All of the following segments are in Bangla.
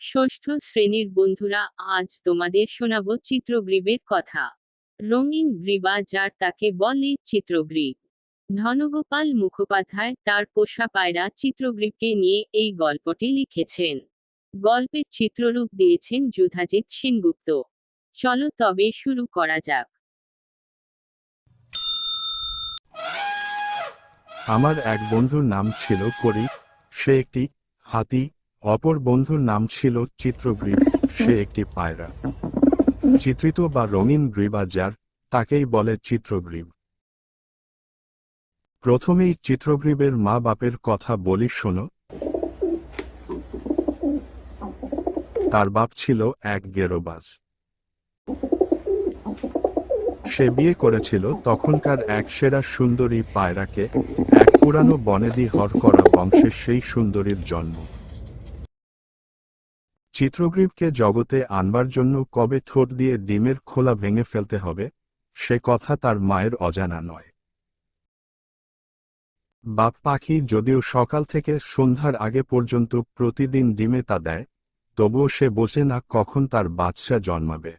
ষষ্ঠ শ্রেণীর বন্ধুরা, আজ তোমাদের শোনাবো চিত্রগ্রীবের কথা। রঙিন গ্রীবা যার তাকে বলে চিত্রগ্রীব। ধনগোপাল মুখোপাধ্যায় তার পোষা পায়রা চিত্রগ্রীবকে নিয়ে এই গল্পটি লিখেছেন। গল্পের চিত্ররূপ দিয়েছেন যুধাজিৎ সেনগুপ্ত। চলো তবে শুরু করা যাক। আমার এক বন্ধুর নাম ছিল করি। সে একটি হাতি। অপর বন্ধুর নাম ছিল চিত্রগ্রীব। সে একটি পায়রা। চিত্রিত বা রঙিন গ্রীবা যার তাকেই বলে চিত্রগ্রীব। প্রথমেই চিত্রগ্রীবের মা বাপের কথা বলি শোনো। তার বাপ ছিল এক গেরোবাজ। সে বিয়ে করেছিল তখনকার এক সেরা সুন্দরী পায়রাকে। এক পুরানো বনেদি হর করা বংশের সেই সুন্দরীর জন্ম। চিত্রগ্রীবকে জগতে আনবার জন্য কবে ঠোঁট দিয়ে ডিমের খোলা ভেঙে ফেলতে হবে সে কথা তার মায়ের অজানা নয়। বাপ পাখি যদিও সকাল থেকে সন্ধ্যার আগে পর্যন্ত প্রতিদিন ডিমে তা দেয়, তবুও সে বোঝে না কখন তার বাচ্চা জন্মাবে।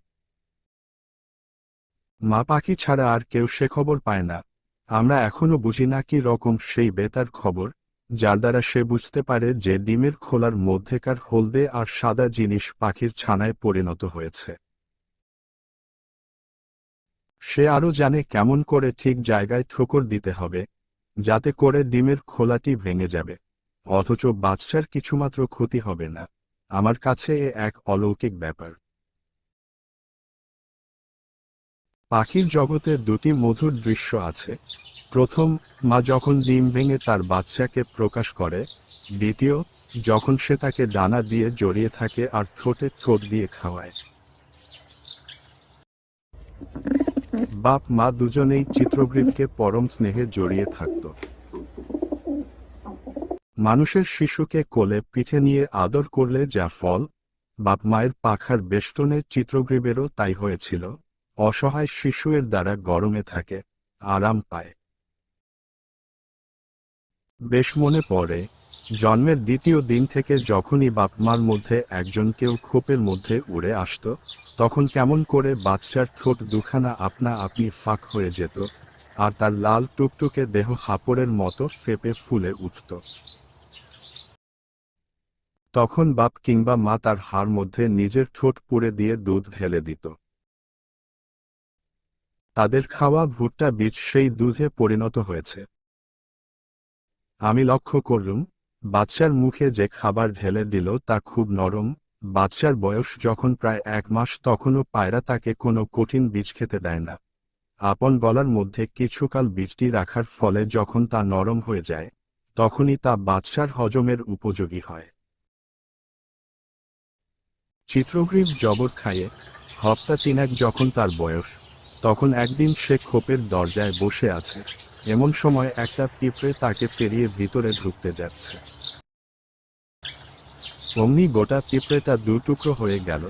মা পাখি ছাড়া আর কেউ সে খবর পায় না। আমরা এখনো বুঝি না কি রকম সেই বেতার খবর, যার দ্বারা সে বুঝতে পারে যে ডিমের খোলার মধ্যেকার হলদে আর সাদা জিনিস পাখির ছানায় পরিণত হয়েছে। সে আরও জানে কেমন করে ঠিক জায়গায় ঠোকর দিতে হবে, যাতে করে ডিমের খোলাটি ভেঙে যাবে, অথচ বাচ্চার কিছুমাত্র ক্ষতি হবে না। আমার কাছে এ এক অলৌকিক ব্যাপার। পাখির জগতে দুটি মধুর দৃশ্য আছে। প্রথম, মা যখন ডিম ভেঙে তার বাচ্চাকে প্রকাশ করে। দ্বিতীয়, যখন সে তাকে ডানা দিয়ে জড়িয়ে থাকে আর ঠোঁটে ঠোঁট দিয়ে খাওয়ায়। বাপ মা দুজনেই চিত্রগ্রীবকে পরম স্নেহে জড়িয়ে থাকত। মানুষের শিশুকে কোলে পিঠে নিয়ে আদর করলে যা ফল, বাপ মায়ের পাখার বেষ্টনে চিত্রগ্রীবেরও তাই হয়েছিল। অসহায় শিশুর দ্বারা গরমে থাকে, আরাম পায়। বেশ মনে পড়ে, জন্মের দ্বিতীয় দিন থেকে যখনই বাপ মার মধ্যে একজন কেউ খোপের মধ্যে উড়ে আসত, তখন কেমন করে বাচ্চার ঠোঁট দুখানা আপনা আপনি ফাঁক হয়ে যেত, আর তার লাল টুকটুকে দেহ হাঁপড়ের মতো ফেপে ফুলে উঠত। তখন বাপ কিংবা মা তার হাড় মধ্যে নিজের ঠোঁট পুড়ে দিয়ে দুধ ঢেলে দিত। তাদের খাওয়া ভুট্টা বীজ সেই দুধে পরিণত হয়েছে। আমি লক্ষ্য করলুম, বাচ্চার মুখে যে খাবার ঢেলে দিল তা খুব নরম। বাচ্চার বয়স যখন প্রায় 1 মাস তখনও পায়রা তাকে কোনো কঠিন বীজ খেতে দেয় না। আপন গলার মধ্যে কিছুকাল বীজটি রাখার ফলে যখন তা নরম হয়ে যায়, তখনই তা বাচ্চার হজমের উপযোগী হয়। চিত্রগ্রীব জবর খায়ে হপ্তা 3 যখন তার বয়স, তখন একদিন সে খোপের দরজায় বসে আছে। এমন সময় একটা পিঁপড়ে তাকে পেরিয়ে ভিতরে ঢুকতে যাচ্ছে। অমনি গোটা পিঁপড়েটা 2 টুকরো হয়ে গেল।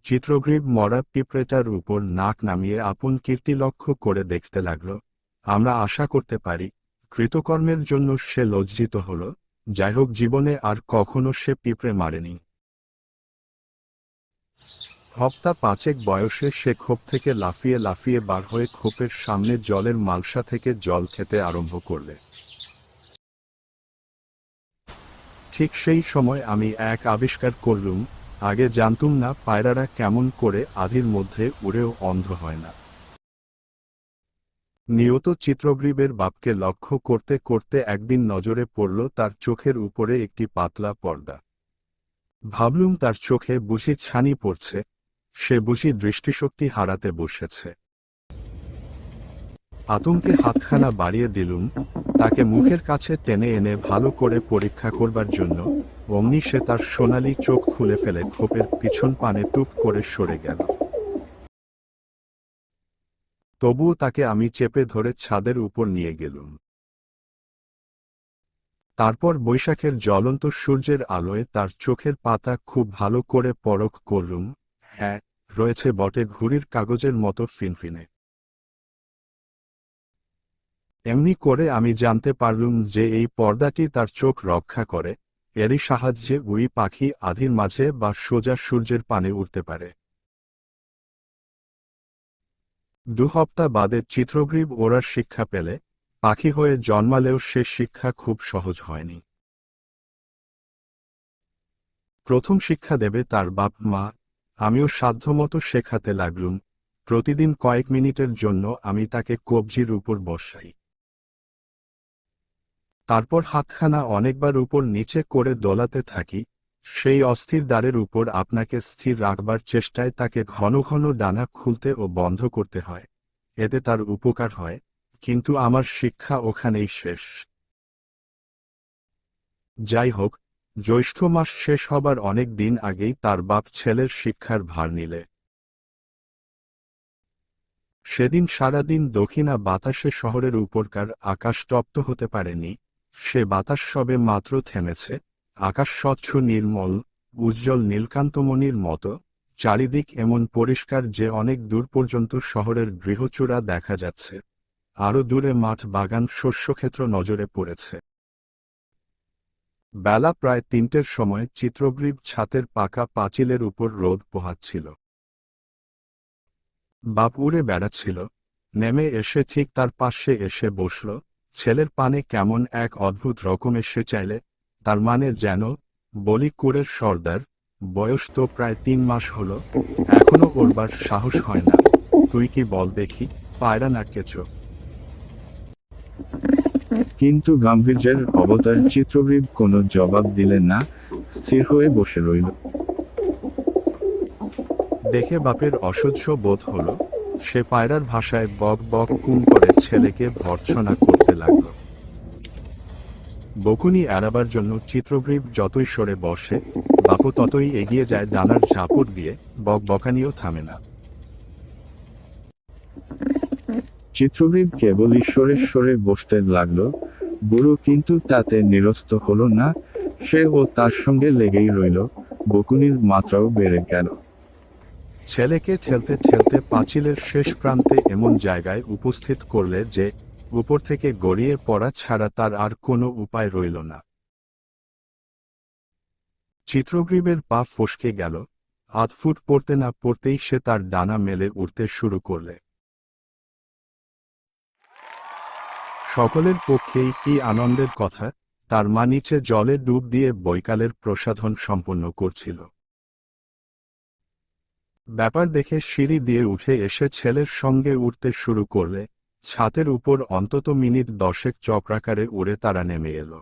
চিত্রগ্রীব মরা পিঁপড়েটার উপর নাক নামিয়ে আপন কীর্তি লক্ষ্য করে দেখতে লাগল। আমরা আশা করতে পারি, কৃতকর্মের জন্য সে লজ্জিত হল। যাই হোক, জীবনে আর কখনো সে পিঁপড়ে মারেনি। হপ্তা 5 বয়সে সে খোপ থেকে লাফিয়ে লাফিয়ে বার হয়ে খোপের সামনে জলের মালসা থেকে জল খেতে আরম্ভ করলে। ঠিক সেই সময় আমি এক আবিষ্কার করলুম। আগে জানতুম না পায়রারা কেমন করে আধির মধ্যে উড়েও অন্ধ হয় না। নিয়ত চিত্রগ্রীবের বাপকে লক্ষ্য করতে করতে একদিন নজরে পড়ল তার চোখের উপরে একটি পাতলা পর্দা। ভাবলুম তার চোখে বুঝি ছানি পড়ছে, সে বুঝি দৃষ্টিশক্তি হারাতে বসেছে। আতঙ্কে হাতখানা বাড়িয়ে দিলুম তাকে মুখের কাছে টেনে এনে ভালো করে পরীক্ষা করবার জন্য। অমনি সে তার সোনালি চোখ খুলে ফেলে খোপের পিছন পানে টুপ করে সরে গেল। তবুও তাকে আমি চেপে ধরে ছাদের উপর নিয়ে গেলুম। তারপর বৈশাখের জ্বলন্ত সূর্যের আলোয় তার চোখের পাতা খুব ভালো করে পরখ করলুম। হ্যাঁ, রয়েছে বটে ঘুড়ির কাগজের মতো ফিনফিনে। এমনি করে আমি জানতে পারলুম যে এই পর্দাটি তার চোখ রক্ষা করে, এরই সাহায্যে ওই পাখি আধির মাঝে বা সোজা সূর্যের পানে উঠতে পারে। 2 সপ্তাহ বাদে চিত্রগ্রীব ওড়ার শিক্ষা পেলে, পাখি হয়ে জন্মালেও সে শিক্ষা খুব সহজ হয়নি। প্রথম শিক্ষা দেবে তার বাপ মা, আমিও সাধ্যমতো শেখাতে লাগলুম। প্রতিদিন কয়েক মিনিটের জন্য আমি তাকে কবজির উপর বসাই। তারপর হাতখানা অনেকবার উপর নিচে করে দোলাতে থাকি। সেই অস্থির দ্বারের উপর আপনাকে স্থির রাখবার চেষ্টায় তাকে ঘন ঘন ডানা খুলতে ও বন্ধ করতে হয়। এতে তার উপকার হয়, কিন্তু আমার শিক্ষা ওখানেই শেষ। যাই হোক, জ্যৈষ্ঠ মাস শেষ হবার অনেক দিন আগেই তার বাপ ছেলের শিক্ষার ভার নিলে। সেদিন সারাদিন দক্ষিণা বাতাসে শহরের উপরকার আকাশ তপ্ত হতে পারেনি। সে বাতাস সবে মাত্র থেমেছে। আকাশ স্বচ্ছ নির্মল, উজ্জ্বল নীলকান্তমণির মতো, চারিদিক এমন পরিষ্কার যে অনেক দূর পর্যন্ত শহরের গৃহচূড়া দেখা যাচ্ছে। আরো দূরে মাঠ, বাগান, শস্যক্ষেত্র নজরে পড়েছে। বেলা প্রায় 3টের সময় চিত্রগ্রীব ছাতের পাকা পাঁচিলের উপর রোদ পোহাচ্ছিল। বাপ উড়ে বেড়াচ্ছিল, নেমে এসে ঠিক তার পাশে এসে বসল। ছেলের পানে কেমন এক অদ্ভুত রকমে সে চাইলে, তার মানে যেন বলি কুরের সর্দার। বয়স তো প্রায় 3 মাস হলো, এখনো ওরবার সাহস হয় না। তুই কি বল দেখি, পায়রা না কেঁচো? কিন্তু গাম্ভীর্যের অবতার চিত্রগ্রীব কোনো জবাব দিলেন না, স্থির হয়ে বসে রইল। দেখে বাপের অসহ্য বোধ হলো। সে পায়রার ভাষায় বক বক কুম করে ছেলেকে ভর্ৎসনা করতে লাগল। বকুনি এড়াবার জন্য চিত্রগ্রীব যতই সরে বসে, বাপু ততই এগিয়ে যায় ডানার ঝাপট দিয়ে। বক বকানিও থামে না। চিত্রগ্রীব কেবল ঈশ্বরের সরে বসতে লাগলো। বুড়ো কিন্তু তাতে নিরস্ত হলো না। সে ও তার সঙ্গে লেগেই রইল। বকুনির মাত্রাও বেড়ে গেল। ছেলেকে ঠেলতে ঠেলতে পাঁচিলের শেষ প্রান্তে এমন জায়গায় উপস্থিত করলে যে উপর থেকে গড়িয়ে পড়া ছাড়া তার আর কোনো উপায় রইল না। চিত্রগ্রীবের পা ফসকে গেল। 8 ফুট পড়তে না পড়তেই সে তার ডানা মেলে উড়তে শুরু করলে। সকলের পক্ষেই কি আনন্দের কথা, তার মা নিচে জলে ডুব দিয়ে বৈকালের প্রসাধন সম্পন্ন করছিল। ব্যাপার দেখে সিঁড়ি দিয়ে উঠে এসে ছেলের সঙ্গে উঠতে শুরু করলে। ছাতের উপর অন্তত মিনিট 10 চক্রাকারে উড়ে তারা নেমে এলো।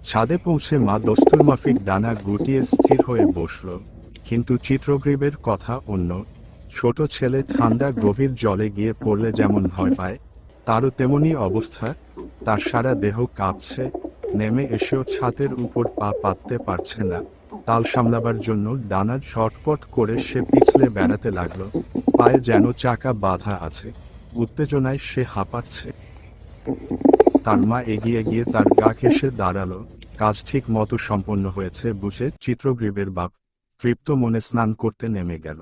ছাদে পৌঁছে মা দস্তুরমাফিক ডানা গুটিয়ে স্থির হয়ে বসল। কিন্তু চিত্রগ্রীবের কথা অন্য। ছোট ছেলে ঠান্ডা গভীর জলে গিয়ে পড়লে যেমন ভয় পায়, তারও তেমনি অবস্থা। তার সারা দেহ কাঁপছে। নেমে এসেও ছাতের উপর পা পাততে পারছে না। তাল সামলাবার জন্য ডানা ঝটপট করে সে পিছলে বেড়াতে লাগলো। পায়ে যেন চাকা বাঁধা আছে। উত্তেজনায় সে হাঁপাচ্ছে। তার মা এগিয়ে গিয়ে তার গা ঘেঁষে দাঁড়ালো। কাজ ঠিক মতো সম্পন্ন হয়েছে বুঝে চিত্রগ্রীবের বাপ তৃপ্ত মনে স্নান করতে নেমে গেল।